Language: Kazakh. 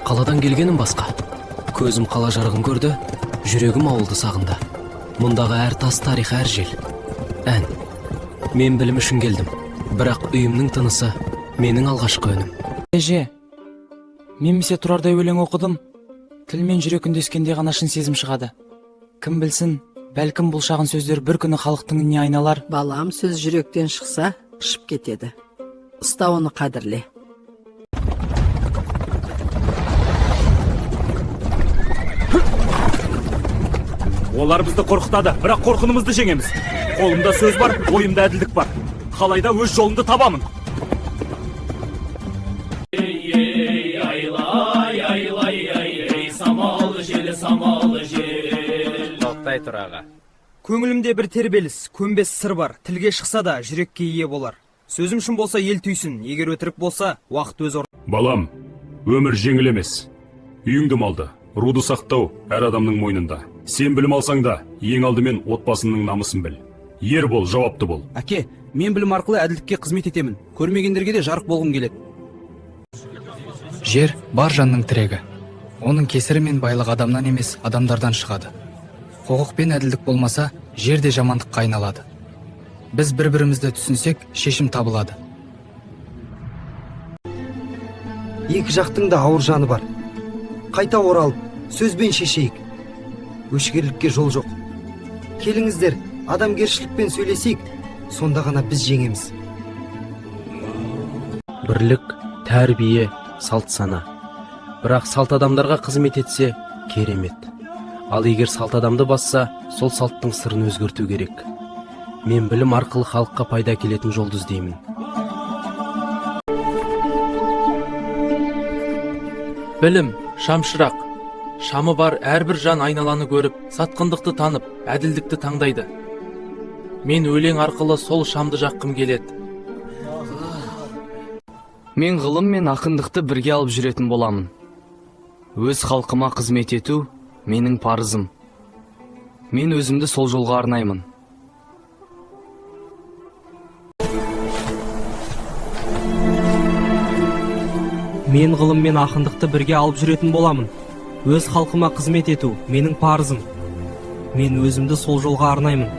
Қаладан келгенім басқа. Көзім қала жарығын көрді, жүрегім ауылды сағынды. Мұндағы әр тас тарих, әр жел. Ән. Мен білім үшін келдім. Бірақ үйімнің тынысы менің алғашқы үнім. Әже, мен месе тұрардай өлең оқыдым. Тіл мен жүрек үндескенде ғана шын сезім шығады. Кім білсін, бәлкім бұл шағын сөздер бір күні халықтың үніне айналар. Балам, сөз жүректен шықса, шып кетеді. Ұста оны қадірле. Олар бізді қорқытады, бірақ қорқынымызды жеңеміз. Қолымда сөз бар, ойымда әділдік бар. Қалайда өз жолымды табамын. Тоқтай тұр аға. Көңілімде бір тербеліс, көнбес сыр бар. Тілге шықса да жүрекке ие болар. Сөзім шын болса ел түйсін, егер өтірік болса уақыт өз орны. Балам, өмір жеңіл емес. Үйіңді малды, руды сақтау әр адамның мойнында. Сен білім алсаң да, ең алдымен отбасының намысын біл. Ер бол, жауапты бол. Әке, мен білім арқылы әділдікке қызмет етемін. Көрмегендерге де жарық болғым келеді. Жер бар жанның тірегі. Оның кесірі мен байлық адамнан емес, адамдардан шығады. Құқық пен әділдік болмаса, жер де жамандыққа айналады. Біз бір-бірімізді түсінсек, шешім табылады. Екі жақтың да ауыр жаны бар. Қайта оралып, сөзбен шешейік. Өшкерлікке жол жоқ. Келіңіздер, адамгершілікпен сөйлесейік, сонда ғана біз жеңеміз. Бірлік, тәрбие, салт сана. Бірақ салт адамдарға қызмет етсе, керемет. Ал егер салт адамды басса, сол салттың сырын өзгерту керек. Мен білім арқылы халыққа пайда келетін жолды іздеймін. Білім, шамшырақ. Шамы бар әрбір жан айналаны көріп, сатқындықты танып, әділдікті таңдайды. Мен өлең арқылы сол шамды жаққым келеді. Мен ғылым мен ақындықты бірге алып жүретін боламын. Өз халқыма қызмет ету менің парызым. Мен өзімді сол жолға арнаймын. Мен ғылым мен ақындықты бірге алып жүретін боламын. Өз халқыма қызмет ету менің парызым. Мен өзімді сол жолға арнаймын.